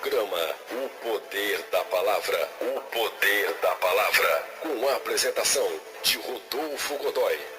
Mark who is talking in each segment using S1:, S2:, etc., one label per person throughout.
S1: programa O Poder da Palavra. O Poder da Palavra. Com a apresentação de Rodolfo Godoy.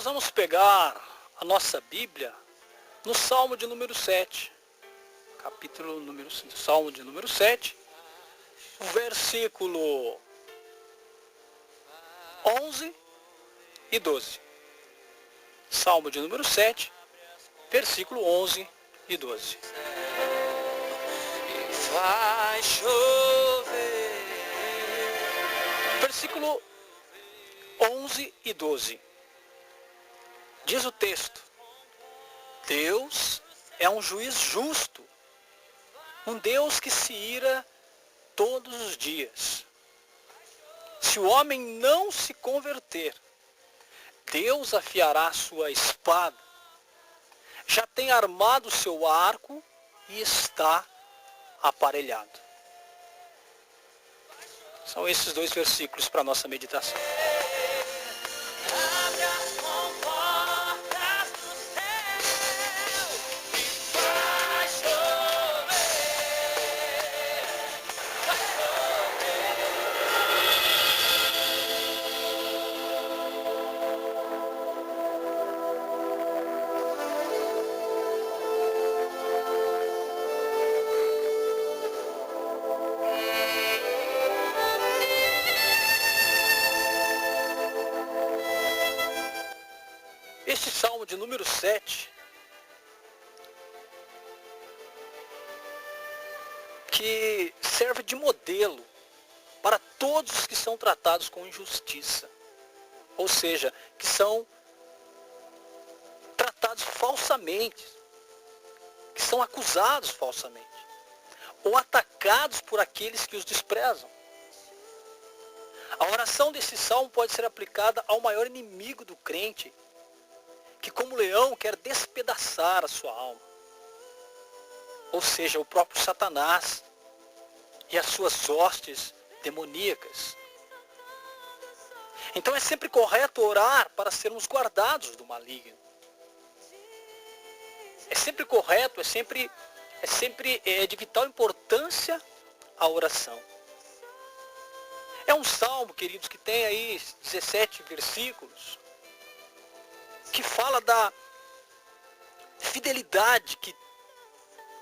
S2: Vamos pegar a nossa Bíblia no Salmo de número 7, capítulo número 5, Salmo de número 7, versículo 11 e 12. Salmo de número 7, versículo 11 e 12. Vai chover. Versículo 11 e 12. Diz o texto: Deus é um juiz justo, um Deus que se ira todos os dias. Se o homem não se converter, Deus afiará sua espada, já tem armado seu arco e está aparelhado. São esses dois versículos para a nossa meditação. Este Salmo de número 7, que serve de modelo para todos os que são tratados com injustiça, ou seja, que são tratados falsamente, que são acusados falsamente, ou atacados por aqueles que os desprezam. A oração desse Salmo pode ser aplicada ao maior inimigo do crente, que como leão quer despedaçar a sua alma, ou seja, o próprio Satanás e as suas hostes demoníacas. Então é sempre correto orar para sermos guardados do maligno. É sempre correto, é sempre de vital importância a oração. É um salmo, queridos, que tem aí 17 versículos, que fala da fidelidade que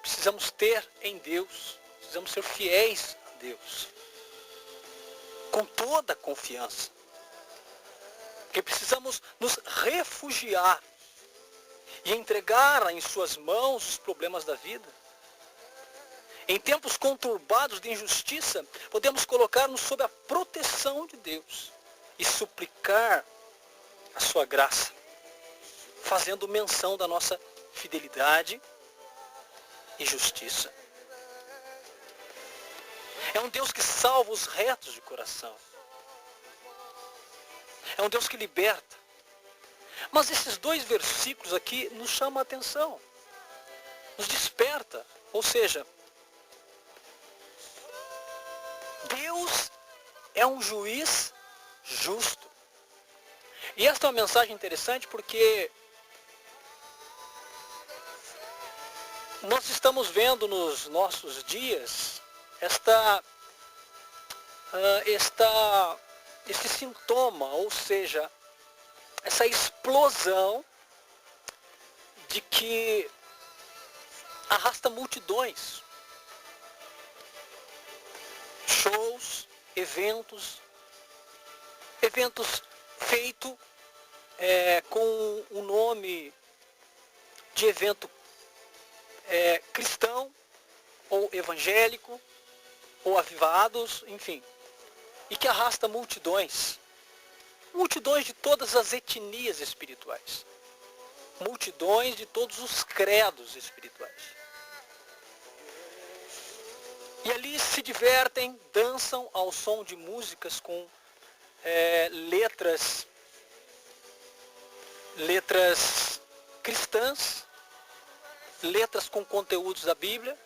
S2: precisamos ter em Deus. Precisamos ser fiéis a Deus, com toda a confiança. Porque precisamos nos refugiar e entregar em suas mãos os problemas da vida. Em tempos conturbados de injustiça, podemos colocar-nos sob a proteção de Deus e suplicar a sua graça, fazendo menção da nossa fidelidade e justiça. É um Deus que salva os retos de coração. É um Deus que liberta. Mas esses dois versículos aqui nos chamam a atenção, nos desperta. Ou seja, Deus é um juiz justo. E esta é uma mensagem interessante porque nós estamos vendo nos nossos dias esse sintoma, ou seja, essa explosão de que arrasta multidões. Shows, eventos feitos com o nome de evento cristão, ou evangélico, ou avivados, enfim, e que arrasta multidões de todas as etnias espirituais, multidões de todos os credos espirituais. E ali se divertem, dançam ao som de músicas com letras cristãs, letras com conteúdos da Bíblia,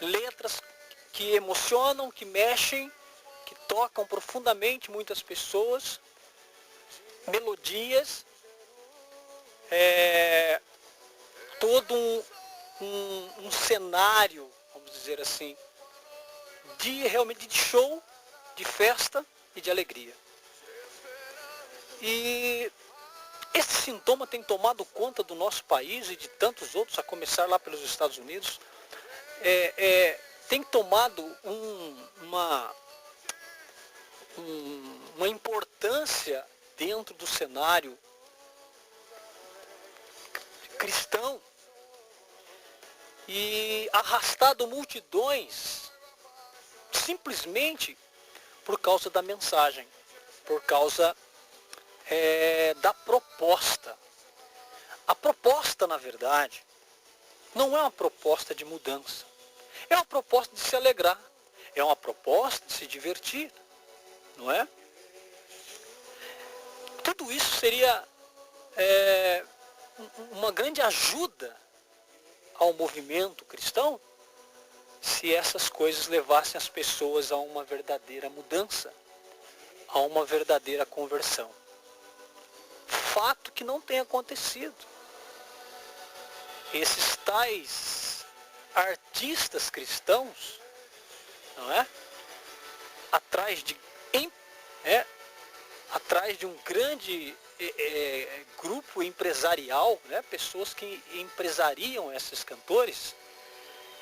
S2: letras que emocionam, que mexem, que tocam profundamente muitas pessoas, melodias, todo um cenário, vamos dizer assim, realmente de show, de festa e de alegria. E esse sintoma tem tomado conta do nosso país e de tantos outros, a começar lá pelos Estados Unidos, tem tomado uma importância dentro do cenário cristão e arrastado multidões simplesmente por causa da mensagem, por causa da proposta. A proposta, na verdade, não é uma proposta de mudança. É uma proposta de se alegrar. É uma proposta de se divertir. Não é? Tudo isso seria uma grande ajuda ao movimento cristão se essas coisas levassem as pessoas a uma verdadeira mudança, a uma verdadeira conversão. Fato que não tem acontecido. Esses tais artistas cristãos, não é? Atrás de um grande grupo empresarial, né? Pessoas que empresariam esses cantores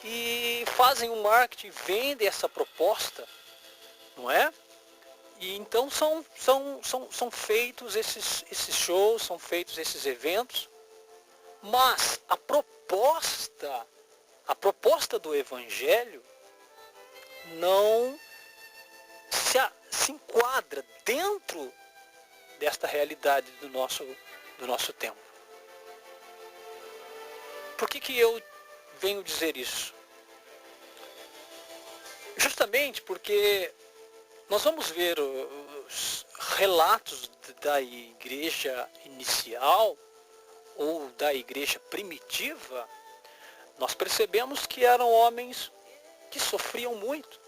S2: e fazem o marketing, vendem essa proposta, não é? E então são feitos esses shows, são feitos esses eventos, mas a proposta do Evangelho não se enquadra dentro desta realidade do nosso tempo. Por que eu venho dizer isso? Justamente porque nós vamos ver os relatos da igreja inicial ou da igreja primitiva. Nós percebemos que eram homens que sofriam muito.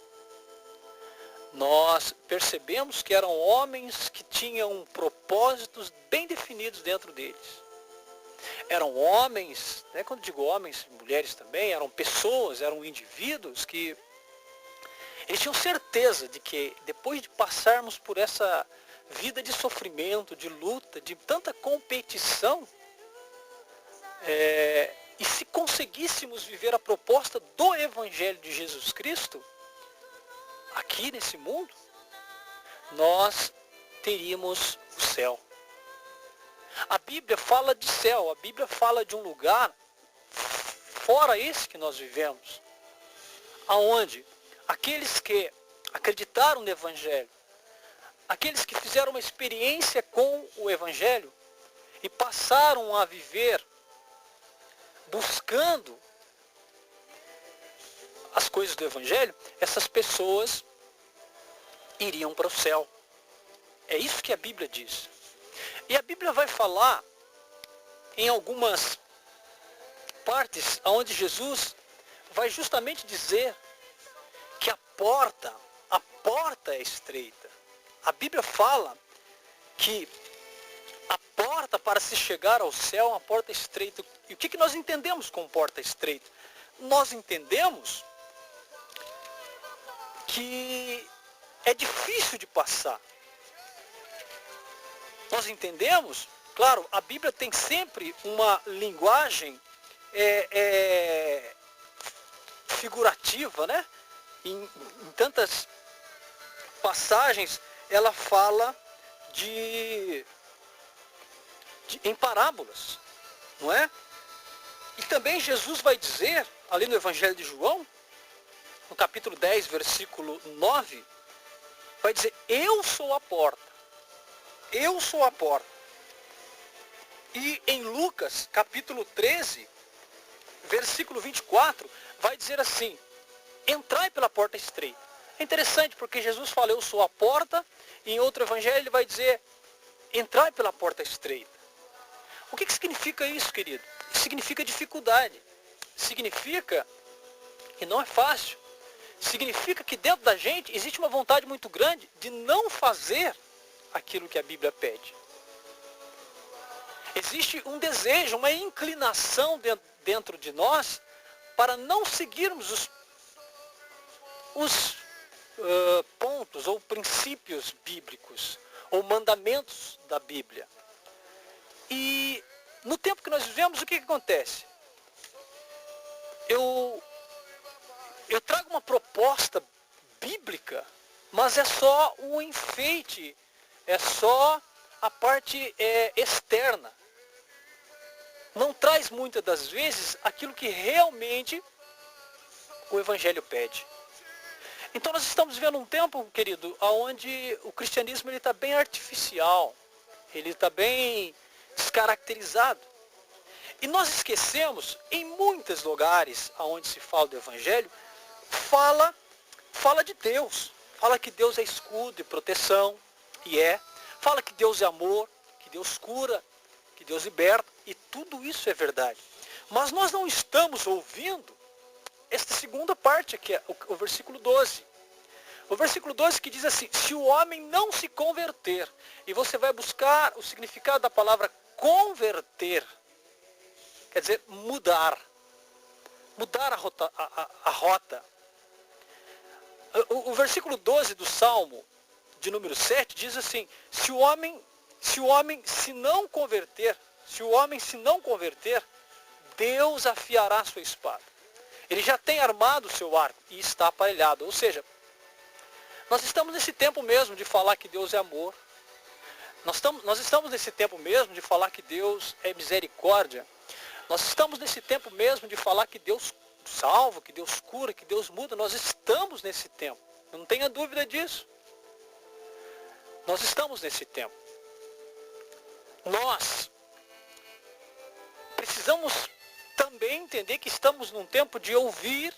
S2: Nós percebemos que eram homens que tinham propósitos bem definidos dentro deles. Eram homens, né, quando digo homens, mulheres também, eram pessoas, eram indivíduos que eles tinham certeza de que depois de passarmos por essa vida de sofrimento, de luta, de tanta competição, e se conseguíssemos viver a proposta do Evangelho de Jesus Cristo, aqui nesse mundo, nós teríamos o céu. A Bíblia fala de céu, a Bíblia fala de um lugar fora esse que nós vivemos, aonde aqueles que acreditaram no Evangelho, aqueles que fizeram uma experiência com o Evangelho e passaram a viver buscando as coisas do Evangelho, essas pessoas iriam para o céu. É isso que a Bíblia diz. E a Bíblia vai falar em algumas partes onde Jesus vai justamente dizer que a porta é estreita. A Bíblia fala que a porta para se chegar ao céu é uma porta estreita. E o que nós entendemos com porta estreita? Nós entendemos que é difícil de passar. Nós entendemos, claro, a Bíblia tem sempre uma linguagem figurativa, né? Em tantas passagens ela fala em parábolas, não é? E também Jesus vai dizer, ali no Evangelho de João, no capítulo 10, versículo 9, vai dizer, eu sou a porta. Eu sou a porta. E em Lucas, capítulo 13, versículo 24, vai dizer assim, entrai pela porta estreita. É interessante porque Jesus fala, eu sou a porta, e em outro evangelho ele vai dizer, entrai pela porta estreita. O que significa isso, querido? Significa dificuldade. Significa que não é fácil. Significa que dentro da gente existe uma vontade muito grande de não fazer aquilo que a Bíblia pede. Existe um desejo, uma inclinação dentro de nós para não seguirmos os pontos ou princípios bíblicos ou mandamentos da Bíblia. E no tempo que nós vivemos, o que acontece? Eu trago uma proposta bíblica, mas é só um enfeite, é só a parte externa. Não traz muitas das vezes aquilo que realmente o Evangelho pede. Então nós estamos vivendo um tempo, querido, onde o cristianismo está bem artificial, ele está bem descaracterizado. E nós esquecemos, em muitos lugares onde se fala do Evangelho, fala de Deus. Fala que Deus é escudo e proteção, e é. Fala que Deus é amor, que Deus cura, que Deus liberta, e tudo isso é verdade. Mas nós não estamos ouvindo esta segunda parte aqui, o versículo 12. O versículo 12 que diz assim, se o homem não se converter, e você vai buscar o significado da palavra converter, quer dizer mudar a rota. O versículo 12 do Salmo de número 7 diz assim, se o homem se não converter, Deus afiará a sua espada. Ele já tem armado o seu arco e está aparelhado. Ou seja, nós estamos nesse tempo mesmo de falar que Deus é amor. Nós estamos nesse tempo mesmo de falar que Deus é misericórdia. Nós estamos nesse tempo mesmo de falar que Deus salva, que Deus cura, que Deus muda. Nós estamos nesse tempo. Não tenha dúvida disso. Nós estamos nesse tempo. Nós precisamos também entender que estamos num tempo de ouvir,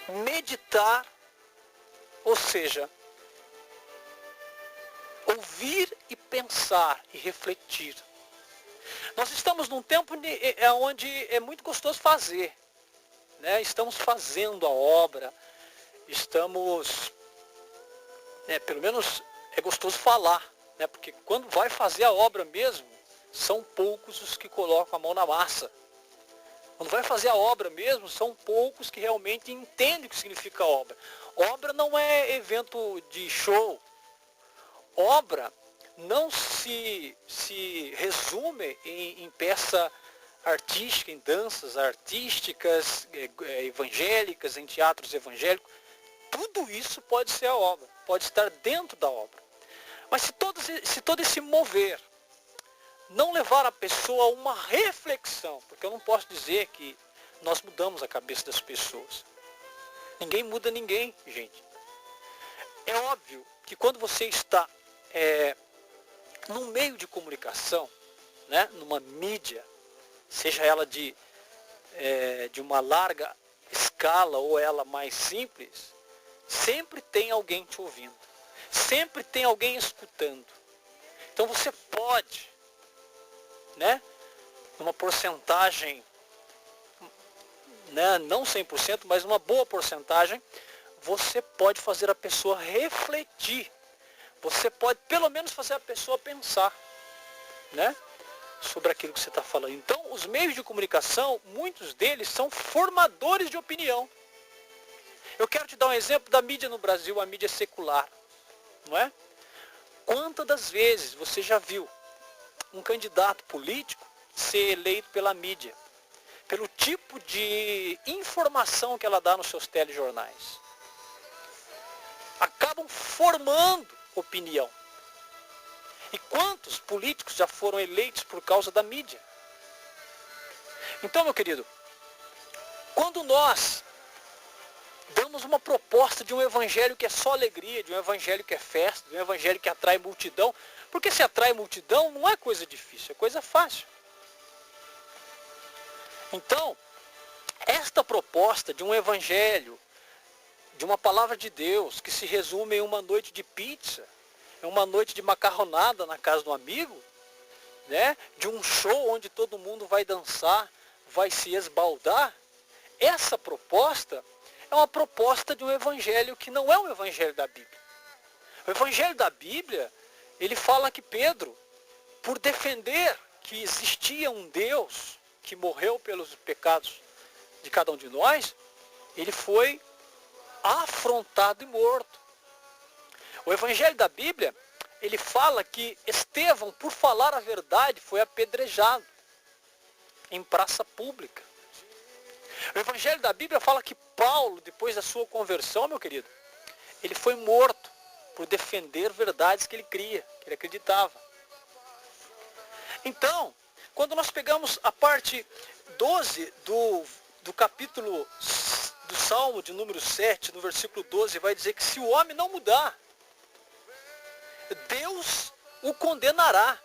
S2: meditar, ou seja, ouvir e pensar e refletir. Nós estamos num tempo onde é muito gostoso fazer, né? Estamos fazendo a obra, pelo menos é gostoso falar, né? Porque quando vai fazer a obra mesmo, são poucos os que colocam a mão na massa. Quando vai fazer a obra mesmo, são poucos que realmente entendem o que significa obra. Obra não é evento de show. Obra não se resume em peça artística, em danças artísticas, evangélicas, em teatros evangélicos. Tudo isso pode ser a obra, pode estar dentro da obra. Mas se todo esse mover não levar a pessoa a uma reflexão, porque eu não posso dizer que nós mudamos a cabeça das pessoas. Ninguém muda ninguém, gente. É óbvio que quando você está num meio de comunicação, né, numa mídia, seja ela de uma larga escala ou ela mais simples, sempre tem alguém te ouvindo. Sempre tem alguém escutando. Então você pode, né, numa porcentagem, né, não 100%, mas uma boa porcentagem, você pode fazer a pessoa refletir. Você pode pelo menos fazer a pessoa pensar, né, sobre aquilo que você está falando. Então, os meios de comunicação, muitos deles são formadores de opinião. Eu quero te dar um exemplo da mídia no Brasil, a mídia secular, não é? Quantas das vezes você já viu um candidato político ser eleito pela mídia, pelo tipo de informação que ela dá nos seus telejornais? Acabam formando opinião. E quantos políticos já foram eleitos por causa da mídia? Então, meu querido, quando nós damos uma proposta de um evangelho que é só alegria, de um evangelho que é festa, de um evangelho que atrai multidão, porque se atrai multidão não é coisa difícil, é coisa fácil. Então, esta proposta de um evangelho, de uma palavra de Deus, que se resume em uma noite de pizza, em uma noite de macarronada na casa do amigo, né? De um show onde todo mundo vai dançar, vai se esbaldar, essa proposta é uma proposta de um evangelho que não é um evangelho da Bíblia. O evangelho da Bíblia, ele fala que Pedro, por defender que existia um Deus que morreu pelos pecados de cada um de nós, ele foi afrontado e morto. O evangelho da Bíblia, ele fala que Estevão, por falar a verdade, foi apedrejado em praça pública. O evangelho da Bíblia fala que Paulo, depois da sua conversão, meu querido, ele foi morto por defender verdades que ele cria, que ele acreditava. Então, quando nós pegamos a parte 12 do capítulo do Salmo de número 7, no versículo 12, vai dizer que se o homem não mudar, Deus o condenará.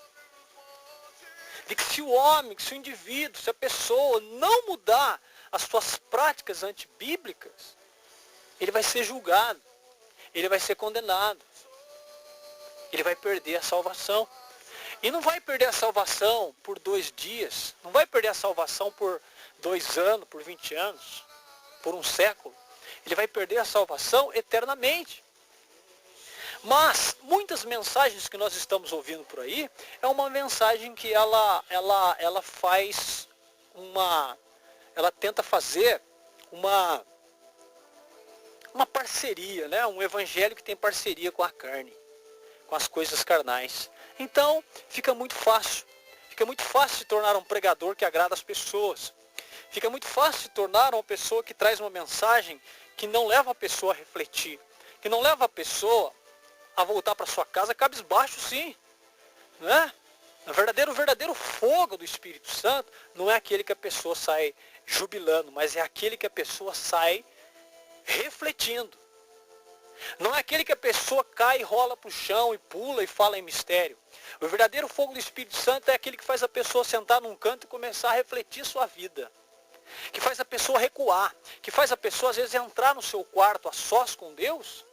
S2: De que se o homem, se o indivíduo, se a pessoa não mudar as suas práticas antibíblicas, ele vai ser julgado, ele vai ser condenado, ele vai perder a salvação. E não vai perder a salvação por 2 dias, não vai perder a salvação por 2 anos, por 20 anos, por 1 século. Ele vai perder a salvação eternamente. Mas muitas mensagens que nós estamos ouvindo por aí, é uma mensagem que ela faz ela tenta fazer uma parceria, né? Um evangelho que tem parceria com a carne, com as coisas carnais. Então, fica muito fácil se tornar um pregador que agrada as pessoas. Fica muito fácil se tornar uma pessoa que traz uma mensagem que não leva a pessoa a refletir, que não leva a pessoa a voltar para sua casa cabisbaixo, sim, né? O verdadeiro fogo do Espírito Santo não é aquele que a pessoa sai jubilando, mas é aquele que a pessoa sai refletindo. Não é aquele que a pessoa cai e rola para o chão e pula e fala em mistério. O verdadeiro fogo do Espírito Santo é aquele que faz a pessoa sentar num canto e começar a refletir sua vida. Que faz a pessoa recuar, que faz a pessoa às vezes entrar no seu quarto a sós com Deus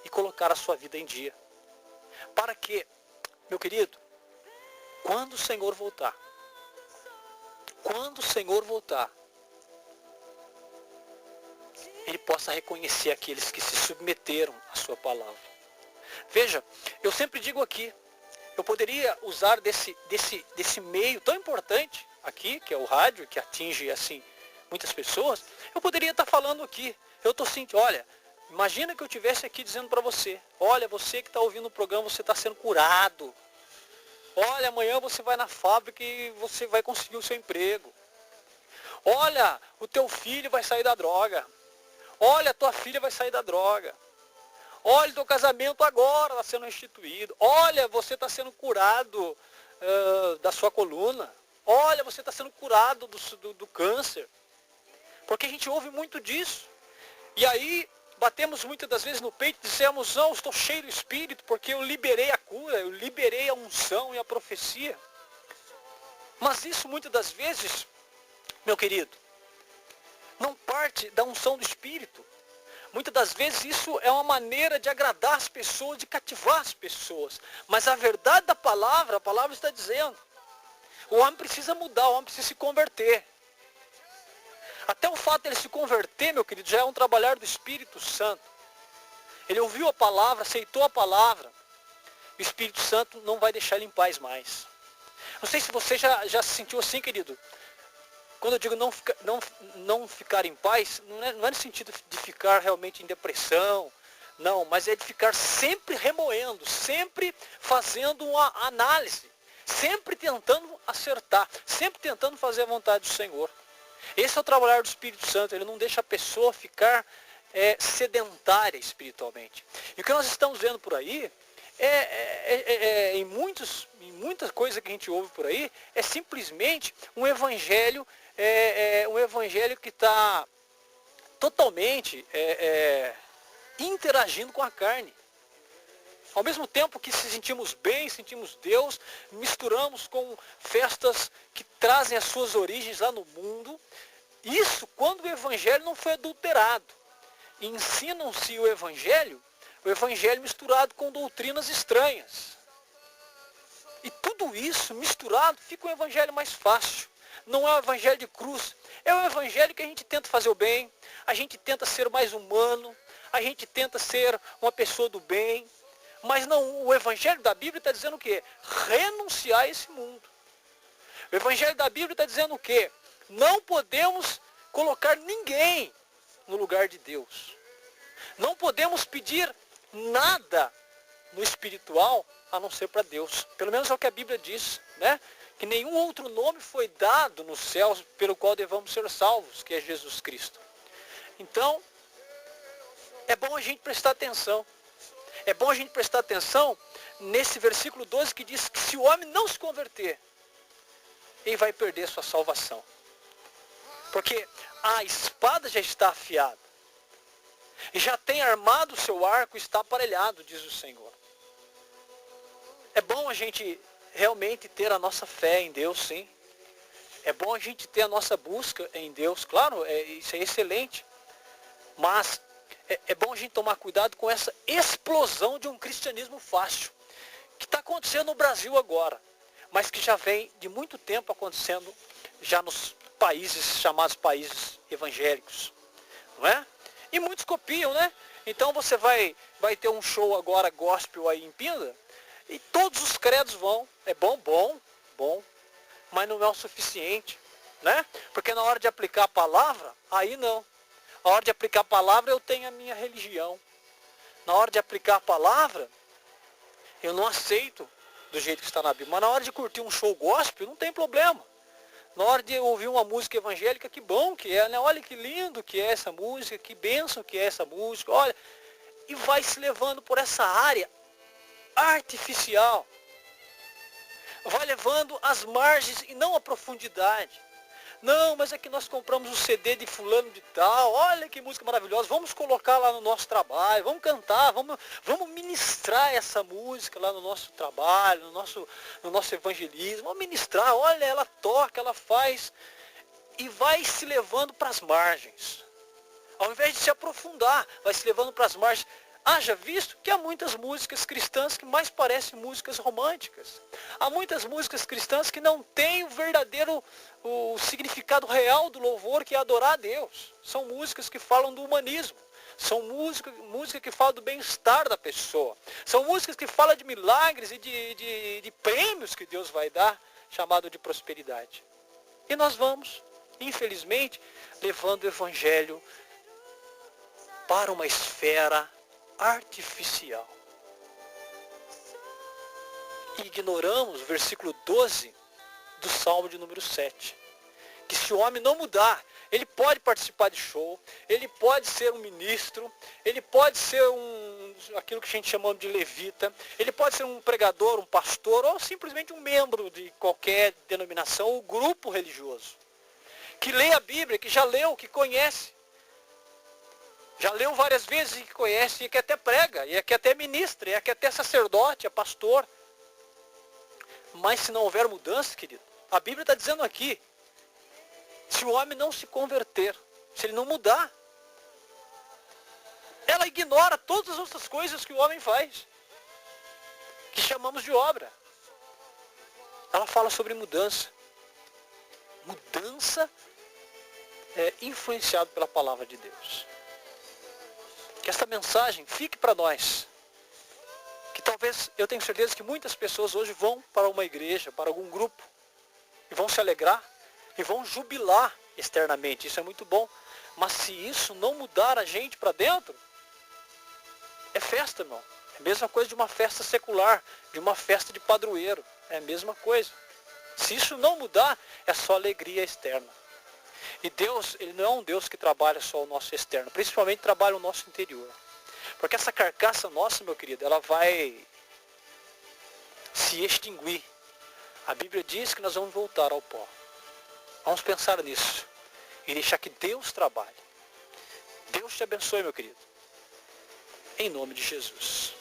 S2: e colocar a sua vida em dia. Para que, meu querido, quando o Senhor voltar, Ele possa reconhecer aqueles que se submeteram à sua palavra. Veja, eu sempre digo aqui, eu poderia usar desse meio tão importante aqui, que é o rádio, que atinge assim muitas pessoas, eu poderia estar falando aqui, eu estou sentindo, olha, imagina que eu estivesse aqui dizendo para você, olha, você que está ouvindo o programa, você está sendo curado. Olha, amanhã você vai na fábrica e você vai conseguir o seu emprego. Olha, o teu filho vai sair da droga. Olha, a tua filha vai sair da droga. Olha, o teu casamento agora está sendo restituído. Olha, você está sendo curado da sua coluna. Olha, você está sendo curado do câncer. Porque a gente ouve muito disso. E aí, batemos muitas das vezes no peito e dissemos, não, estou cheio do Espírito, porque eu liberei a cura, eu liberei a unção e a profecia. Mas isso muitas das vezes, meu querido, não parte da unção do Espírito. Muitas das vezes isso é uma maneira de agradar as pessoas, de cativar as pessoas. Mas a verdade da palavra, a palavra está dizendo, o homem precisa mudar, o homem precisa se converter. Até o fato de ele se converter, meu querido, já é um trabalhar do Espírito Santo. Ele ouviu a palavra, aceitou a palavra. E o Espírito Santo não vai deixar ele em paz mais. Não sei se você já se sentiu assim, querido. Quando eu digo não ficar em paz, não é no sentido de ficar realmente em depressão. Não, mas é de ficar sempre remoendo, sempre fazendo uma análise. Sempre tentando acertar, sempre tentando fazer a vontade do Senhor. Esse é o trabalhar do Espírito Santo, ele não deixa a pessoa ficar sedentária espiritualmente. E o que nós estamos vendo por aí em muitas coisas que a gente ouve por aí, é simplesmente um evangelho que está totalmente interagindo com a carne. Ao mesmo tempo que se sentimos bem, sentimos Deus, misturamos com festas que trazem as suas origens lá no mundo. Isso quando o evangelho não foi adulterado. Ensinam-se o evangelho misturado com doutrinas estranhas. E tudo isso misturado fica um evangelho mais fácil. Não é o evangelho de cruz. É o evangelho que a gente tenta fazer o bem, a gente tenta ser mais humano, a gente tenta ser uma pessoa do bem. Mas não, o evangelho da Bíblia está dizendo o quê? Renunciar a esse mundo. O evangelho da Bíblia está dizendo o quê? Não podemos colocar ninguém no lugar de Deus. Não podemos pedir nada no espiritual a não ser para Deus. Pelo menos é o que a Bíblia diz, né? Que nenhum outro nome foi dado nos céus pelo qual devamos ser salvos, que é Jesus Cristo. Então, é bom a gente prestar atenção. É bom a gente prestar atenção nesse versículo 12 que diz que se o homem não se converter, ele vai perder sua salvação. Porque a espada já está afiada. E já tem armado o seu arco, está aparelhado, diz o Senhor. É bom a gente realmente ter a nossa fé em Deus, sim. É bom a gente ter a nossa busca em Deus, claro, isso é excelente. Mas é bom a gente tomar cuidado com essa explosão de um cristianismo fácil, que está acontecendo no Brasil agora, mas que já vem de muito tempo acontecendo já nos países chamados países evangélicos, não é? E muitos copiam, né? Então você vai ter um show agora gospel aí em Pinda, e todos os credos vão. É bom, mas não é o suficiente, né? Porque na hora de aplicar a palavra, aí não. Na hora de aplicar a palavra, eu tenho a minha religião. Na hora de aplicar a palavra, eu não aceito do jeito que está na Bíblia. Mas na hora de curtir um show gospel, não tem problema. Na hora de ouvir uma música evangélica, que bom que é, né? Olha que lindo que é essa música, que bênção que é essa música, olha. E vai se levando por essa área artificial. Vai levando as margens e não a profundidade. Não, mas é que nós compramos o CD de fulano de tal, olha que música maravilhosa, vamos colocar lá no nosso trabalho, vamos cantar, vamos ministrar essa música lá no nosso trabalho, no nosso evangelismo, vamos ministrar, olha, ela toca, ela faz, e vai se levando para as margens. Ao invés de se aprofundar, vai se levando para as margens. Haja visto que há muitas músicas cristãs que mais parecem músicas românticas. Há muitas músicas cristãs que não têm o significado real do louvor, que é adorar a Deus. São músicas que falam do humanismo. São música que fala do bem-estar da pessoa. São músicas que falam de milagres e de prêmios que Deus vai dar, chamado de prosperidade. E nós vamos, infelizmente, levando o evangelho para uma esfera artificial. E ignoramos o versículo 12 do Salmo de número 7. Que se o homem não mudar, ele pode participar de show, ele pode ser um ministro, ele pode ser aquilo que a gente chama de levita, ele pode ser um pregador, um pastor, ou simplesmente um membro de qualquer denominação ou grupo religioso. Que lê a Bíblia, que já leu, que conhece. Já leu várias vezes e que conhece, e que até prega, e que até ministra, e que até sacerdote, é pastor. Mas se não houver mudança, querido, a Bíblia está dizendo aqui, se o homem não se converter, se ele não mudar, ela ignora todas as outras coisas que o homem faz, que chamamos de obra. Ela fala sobre mudança. Mudança é influenciado pela palavra de Deus. Que essa mensagem fique para nós. Que talvez, eu tenho certeza que muitas pessoas hoje vão para uma igreja, para algum grupo, e vão se alegrar, e vão jubilar externamente. Isso é muito bom. Mas se isso não mudar a gente para dentro, é festa, irmão. É a mesma coisa de uma festa secular, de uma festa de padroeiro. É a mesma coisa. Se isso não mudar, é só alegria externa. E Deus, Ele não é um Deus que trabalha só o nosso externo, principalmente trabalha o nosso interior. Porque essa carcaça nossa, meu querido, ela vai se extinguir, a Bíblia diz que nós vamos voltar ao pó. Vamos pensar nisso e deixar que Deus trabalhe. Deus te abençoe, meu querido. Em nome de Jesus.